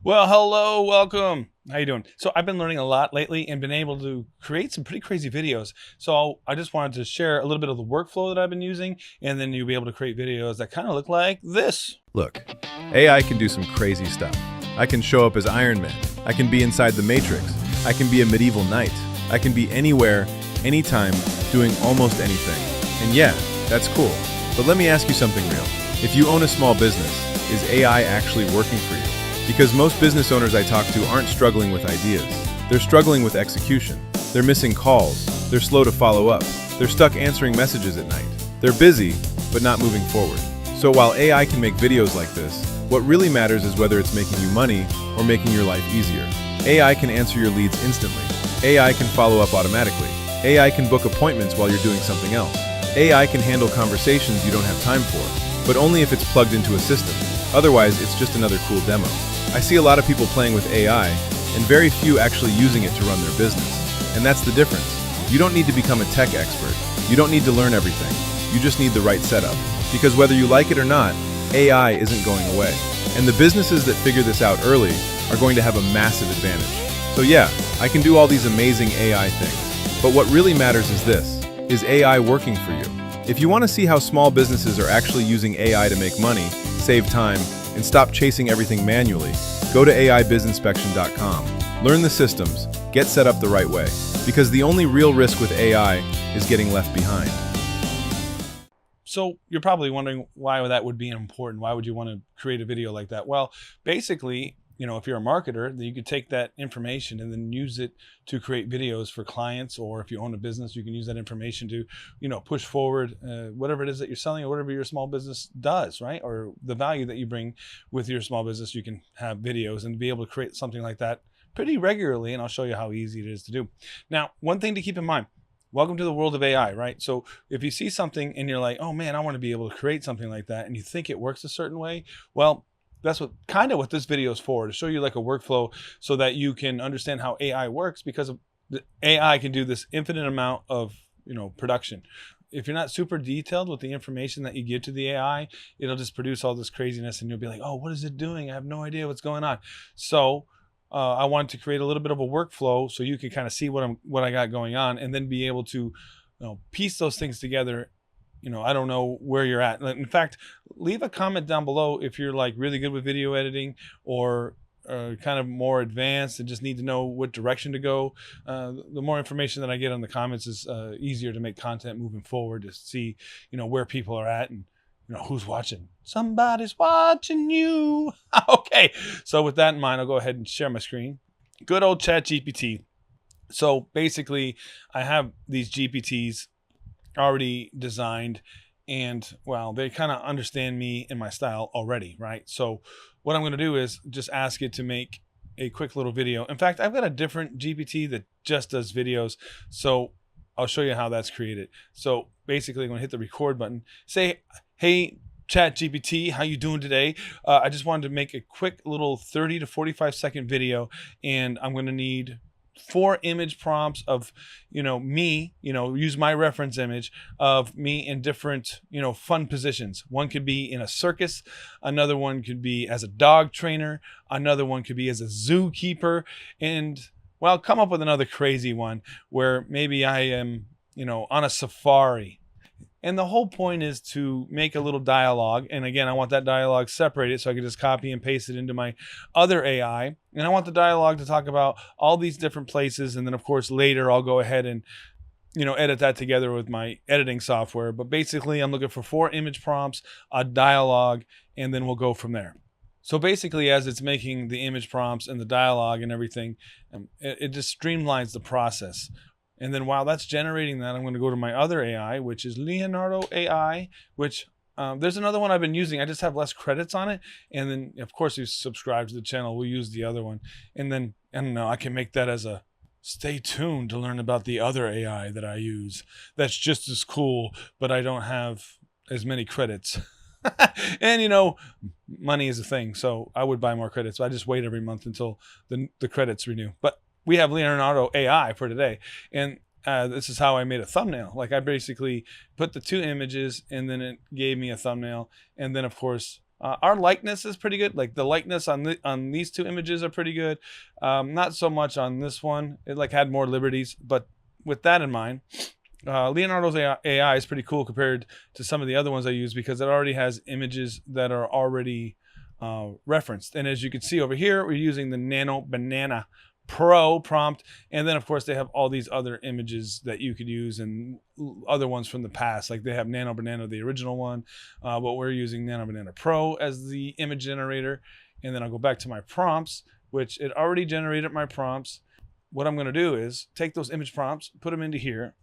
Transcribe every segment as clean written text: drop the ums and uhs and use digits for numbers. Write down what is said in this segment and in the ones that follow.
Well, hello, welcome. How you doing? So I've been learning a lot lately and been able to create some pretty crazy videos. So I just wanted to share a little bit of the workflow that I've been using, and then you'll be able to create videos that kind of look like this. Look, AI can do some crazy stuff. I can show up as Iron Man. I can be inside the Matrix. I can be a medieval knight. I can be anywhere, anytime, doing almost anything. And yeah, that's cool. But let me ask you something real. If you own a small business, is AI actually working for you? Because most business owners I talk to aren't struggling with ideas. They're struggling with execution. They're missing calls. They're slow to follow up. They're stuck answering messages at night. They're busy, but not moving forward. So while AI can make videos like this, what really matters is whether it's making you money or making your life easier. AI can answer your leads instantly. AI can follow up automatically. AI can book appointments while you're doing something else. AI can handle conversations you don't have time for, but only if it's plugged into a system. Otherwise, it's just another cool demo. I see a lot of people playing with AI, and very few actually using it to run their business. And that's the difference. You don't need to become a tech expert. You don't need to learn everything. You just need the right setup. Because whether you like it or not, AI isn't going away. And the businesses that figure this out early are going to have a massive advantage. So yeah, I can do all these amazing AI things. But what really matters is this. Is AI working for you? If you want to see how small businesses are actually using AI to make money, save time, and stop chasing everything manually, go to AIBizInspection.com. Learn the systems, get set up the right way, because the only real risk with AI is getting left behind. So you're probably wondering why that would be important. Why would you want to create a video like that? Well, basically, if you're a marketer, then you could take that information and then use it to create videos for clients, or if you own a business, you can use that information to, push forward whatever it is that you're selling or whatever your small business does, right? Or the value that you bring with your small business. You can have videos and be able to create something like that pretty regularly, and I'll show you how easy it is to do. Now, one thing to keep in mind, welcome to the world of AI, right? So if you see something and you're like, oh man, I want to be able to create something like that, and you think it works a certain way, well, that's what this video is for, to show you like a workflow so that you can understand how AI works, because the AI can do this infinite amount of, production. If you're not super detailed with the information that you give to the AI, it'll just produce all this craziness and you'll be like, oh, what is it doing? I have no idea what's going on. So I wanted to create a little bit of a workflow so you can kind of see what I got going on, and then be able to, piece those things together. I don't know where you're at. In fact, leave a comment down below if you're like really good with video editing, or kind of more advanced and just need to know what direction to go. The more information that I get on the comments is easier to make content moving forward, to see, where people are at and, who's watching. Somebody's watching you. Okay. So with that in mind, I'll go ahead and share my screen. Good old ChatGPT. So basically, I have these GPTs already designed, and well, they kind of understand me and my style already, right? So what I'm going to do is just ask it to make a quick little video. In fact, I've got a different GPT that just does videos, so I'll show you how that's created. So basically, I'm going to hit the record button, say, hey ChatGPT, how you doing today? I just wanted to make a quick little 30 to 45 second video, and I'm going to need 4 image prompts of, me, use my reference image of me in different, fun positions. One could be in a circus. Another one could be as a dog trainer. Another one could be as a zookeeper. And well, come up with another crazy one where maybe I am, on a safari. And the whole point is to make a little dialogue. And again, I want that dialogue separated so I can just copy and paste it into my other AI. And I want the dialogue to talk about all these different places. And then of course, later I'll go ahead and, edit that together with my editing software. But basically, I'm looking for 4 image prompts, a dialogue, and then we'll go from there. So basically, as it's making the image prompts and the dialogue and everything, it just streamlines the process. And then while that's generating that, I'm going to go to my other AI, which is Leonardo AI, which there's another one I've been using. I just have less credits on it. And then, of course, if you subscribe to the channel, we'll use the other one. And then, I don't know, I can make that as a stay tuned to learn about the other AI that I use. That's just as cool, but I don't have as many credits. And, money is a thing. So I would buy more credits. I just wait every month until the credits renew. But we have Leonardo AI for today. And this is how I made a thumbnail. Like I basically put the 2 images and then it gave me a thumbnail. And then of course Our likeness is pretty good. Like the likeness on these two images are pretty good. Not so much on this one. It like had more liberties, but with that in mind, Leonardo's AI is pretty cool compared to some of the other ones I use because it already has images that are already referenced. And as you can see over here, we're using the Nano Banana Pro prompt, and then of course they have all these other images that you could use and other ones from the past, like they have Nano Banana, the original one, but we're using Nano Banana Pro as the image generator. And then I'll go back to my prompts, which it already generated my prompts. What I'm going to do is take those image prompts, put them into here,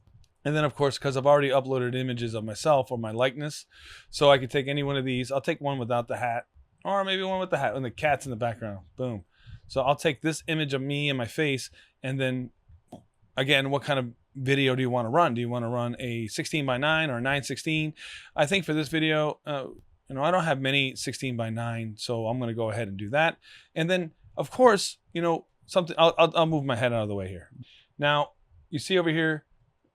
and then of course, because I've already uploaded images of myself or my likeness, so I could take any one of these. I'll take one without the hat, or maybe one with the hat and the cat's in the background. Boom. So I'll take this image of me and my face, and then again, what kind of video do you want to run? Do you want to run a 16:9 or a 9:16? I think for this video, I don't have many 16:9, so I'm going to go ahead and do that. And then, of course, something. I'll move my head out of the way here. Now, you see over here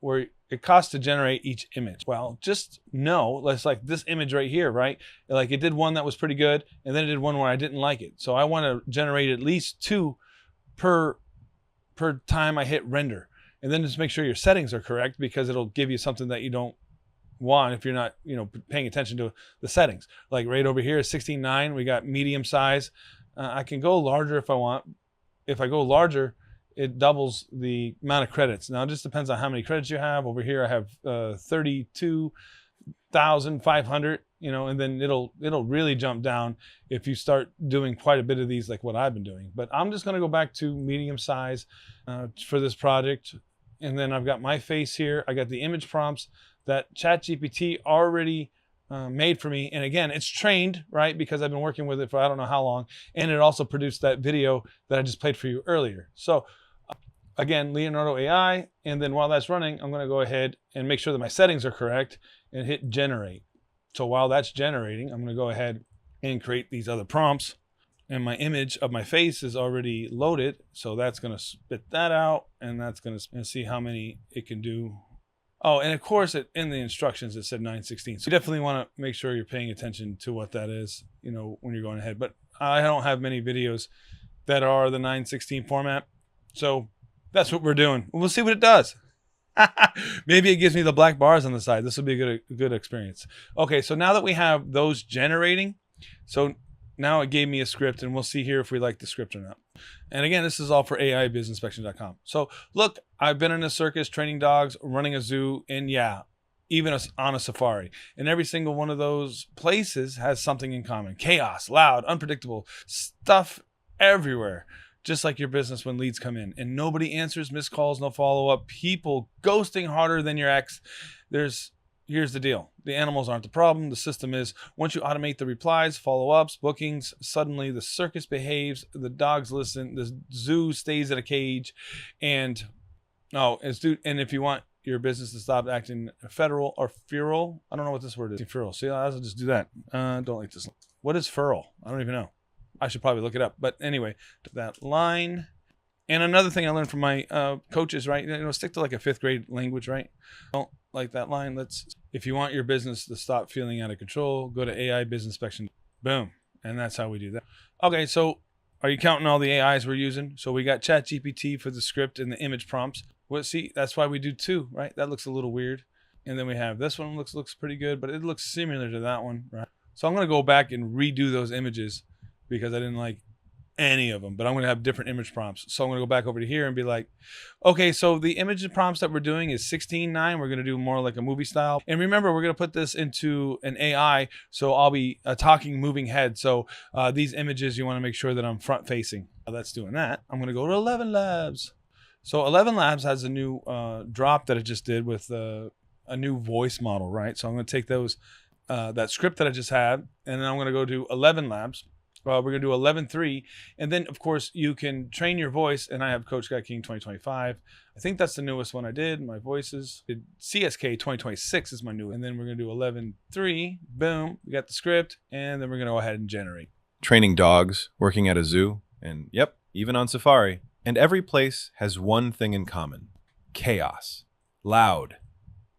where it costs to generate each image. Well, just know, it's like this image right here, right? Like it did one that was pretty good, and then it did one where I didn't like it. So I want to generate at least 2 per time I hit render. And then just make sure your settings are correct, because it'll give you something that you don't want if you're not, paying attention to the settings. Like right over here is 16:9. We got medium size. I can go larger if I want. If I go larger, it doubles the amount of credits. Now it just depends on how many credits you have. Over here I have 32,500, and then it'll really jump down if you start doing quite a bit of these, like what I've been doing. But I'm just going to go back to medium size for this project. And then I've got my face here. I got the image prompts that ChatGPT already made for me. And again, it's trained, right? Because I've been working with it for I don't know how long. And it also produced that video that I just played for you earlier. So again, Leonardo AI, and then while that's running, I'm going to go ahead and make sure that my settings are correct and hit generate. So while that's generating, I'm going to go ahead and create these other prompts, and my image of my face is already loaded. So that's going to spit that out, and that's going to see how many it can do. Oh, and of course, in the instructions, it said 9:16. So you definitely want to make sure you're paying attention to what that is, when you're going ahead. But I don't have many videos that are the 9:16 format. So that's what we're doing. We'll see what it does. Maybe it gives me the black bars on the side. This will be a good experience. Okay, so now that we have those generating, so now it gave me a script, and we'll see here if we like the script or not. And again, this is all for AIBizInspection.com. So look, I've been in a circus training dogs, running a zoo, and yeah, even on a safari. And every single one of those places has something in common. Chaos, loud, unpredictable, stuff everywhere. Just like your business when leads come in and nobody answers, missed calls, no follow-up, people ghosting harder than your ex. Here's the deal. The animals aren't the problem. The system is. Once you automate the replies, follow-ups, bookings, suddenly the circus behaves, the dogs listen, the zoo stays in a cage, and if you want your business to stop acting federal or feral, I don't know what this word is. Feral. See, I'll just do that. Don't like this. What is feral? I don't even know. I should probably look it up. But anyway, that line. And another thing I learned from my coaches, right? Stick to like a 5th grade language, right? Don't like that line. If you want your business to stop feeling out of control, go to AI Biz Inspection. Boom. And that's how we do that. Okay, so are you counting all the AIs we're using? So we got ChatGPT for the script and the image prompts. Well, see, that's why we do 2, right? That looks a little weird. And then we have this one looks pretty good, but it looks similar to that one, right? So I'm going to go back and redo those images, because I didn't like any of them, but I'm going to have different image prompts. So I'm going to go back over to here and be like, okay, so the image prompts that we're doing is 16:9. We're going to do more like a movie style. And remember, we're going to put this into an AI. So I'll be a talking, moving head. So these images, you want to make sure that I'm front facing. That's doing that. I'm going to go to ElevenLabs. So ElevenLabs has a new drop that it just did with a new voice model, right? So I'm going to take that script that I just had, and then I'm going to go to ElevenLabs. We're going to do 11.3. And then, of course, you can train your voice. And I have Coach Guy King 2025. I think that's the newest one I did. My voices. CSK 2026 is my new. And then we're going to do 11.3. Boom. We got the script. And then we're going to go ahead and generate. Training dogs, working at a zoo, and yep, even on safari. And every place has one thing in common. Chaos. Loud.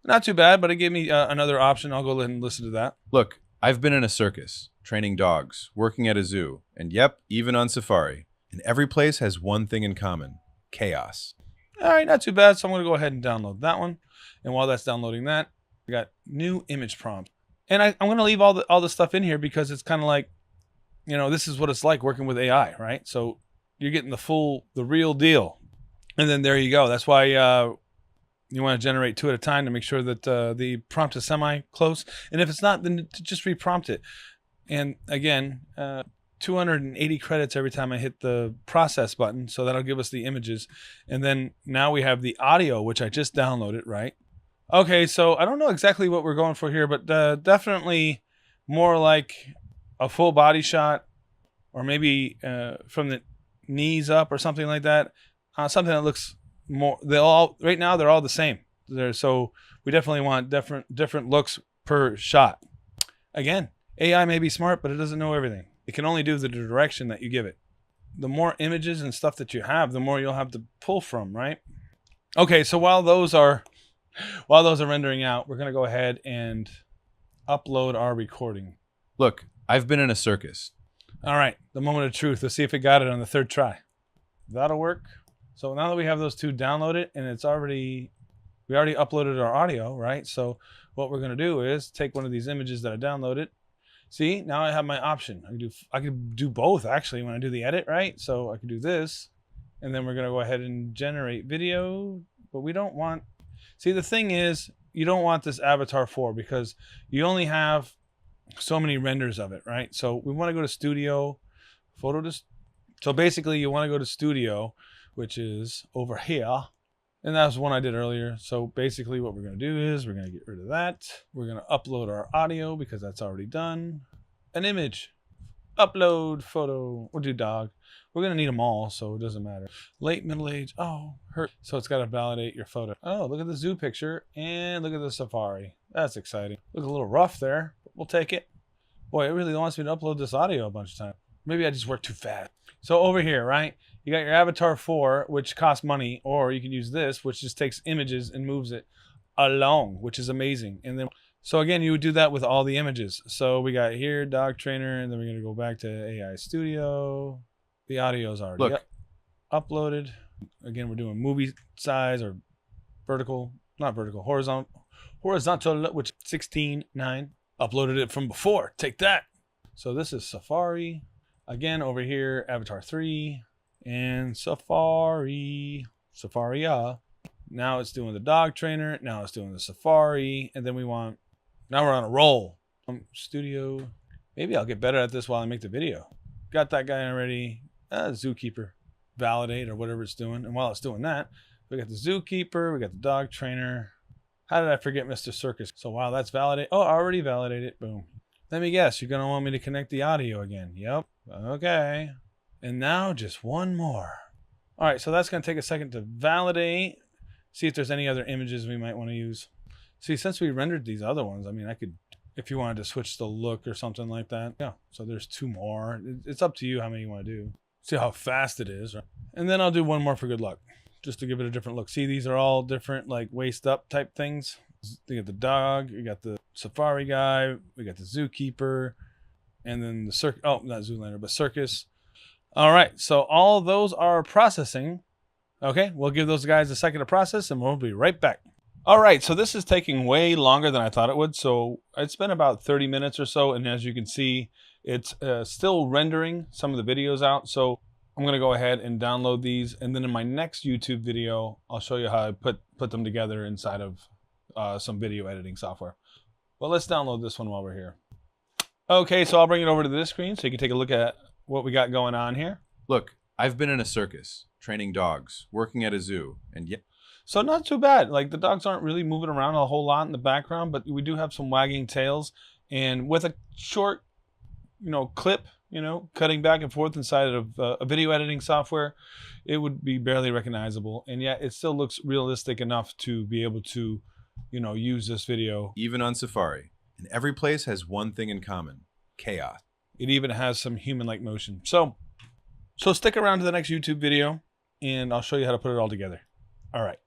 Not too bad, but it gave me another option. I'll go ahead and listen to that. Look, I've been in a circus, training dogs, working at a zoo, and yep, even on safari. And every place has one thing in common: chaos. All right, not too bad. So I'm going to go ahead and download that one. And while that's downloading that, we got new image prompt. And I'm going to leave all the stuff in here because it's kind of like, this is what it's like working with AI, right? So you're getting the real deal. And then there you go. That's why you want to generate 2 at a time to make sure that the prompt is semi-close. And if it's not, then just reprompt it. And again, 280 credits every time I hit the process button. So that'll give us the images. And then now we have the audio, which I just downloaded, right? Okay, so I don't know exactly what we're going for here, but definitely more like a full body shot, or maybe from the knees up or something like that. Something that looks more, right now they're all the same. So we definitely want different looks per shot. Again, AI may be smart, but it doesn't know everything. It can only do the direction that you give it. The more images and stuff that you have, the more you'll have to pull from, right? Okay, so while those are rendering out, we're going to go ahead and upload our recording. Look, I've been in a circus. All right, the moment of truth. Let's see if it got it on the 3rd try. That'll work. So now that we have those 2 downloaded, and we already uploaded our audio, right? So what we're going to do is take one of these images that I downloaded. See, now I have my option. I could do both actually when I do the edit, right? So I could do this, and then we're going to go ahead and generate video, but we don't want, see, the thing is, you don't want this Avatar 4 because you only have so many renders of it, right? So we want to go to Studio, so basically you want to go to Studio, which is over here. And that was one I did earlier. So basically what we're going to do is we're going to get rid of that. We're going to upload our audio because that's already done. An image, upload photo, we'll do dog. We're going to need them all, so it doesn't matter. Late, middle age, hurt. So it's got to validate your photo. Oh, look at the zoo picture and look at the safari. That's exciting. Look a little rough there, but we'll take it. Boy, it really wants me to upload this audio a bunch of times. Maybe I just work too fast. So over here, right? You got your Avatar 4, which costs money, or you can use this, which just takes images and moves it along, which is amazing. And then, so again, you would do that with all the images. So we got here, dog trainer, and then we're going to go back to AI Studio. The audio is already uploaded. Again, we're doing movie size or vertical, not vertical, horizontal, which 16:9. Uploaded it from before. Take that. So this is Safari. Again, over here, Avatar 3 and Safari. Now it's doing the dog trainer. Now it's doing the Safari. And then now we're on a roll. Studio. Maybe I'll get better at this while I make the video. Got that guy already. Zookeeper. Validate or whatever it's doing. And while it's doing that, we got the zookeeper. We got the dog trainer. How did I forget Mr. Circus? So while that's validated. Oh, I already validated. Boom. Let me guess. You're going to want me to connect the audio again. Yep. Okay. And now just one more. All right. So that's going to take a second to validate. See if there's any other images we might want to use. See, since we rendered these other ones, I mean, I could, if you wanted to switch the look or something like that. Yeah. So there's 2 more. It's up to you how many you want to do. See how fast it is. Right? And then I'll do one more for good luck, just to give it a different look. See, these are all different, like waist up type things. You got the dog, you got the safari guy, we got the zookeeper, and then the circus. Oh, not Zoolander, but circus. All right, so all those are processing. Okay, we'll give those guys a second to process, and we'll be right back. All right, so this is taking way longer than I thought it would. So it's been about 30 minutes or so, and as you can see, it's still rendering some of the videos out. So I'm going to go ahead and download these, and then in my next YouTube video, I'll show you how I put them together inside of some video editing software. Well, let's download this one while we're here. Okay, so I'll bring it over to this screen so you can take a look at what we got going on here. Look, I've been in a circus, training dogs, working at a zoo, and yet. So not too bad. Like the dogs aren't really moving around a whole lot in the background, but we do have some wagging tails, and with a short, clip, cutting back and forth inside of a video editing software, it would be barely recognizable. And yet it still looks realistic enough to be able to, use this video. Even on Safari. And every place has one thing in common: chaos. It even has some human-like motion. So stick around to the next YouTube video, and I'll show you how to put it all together. All right.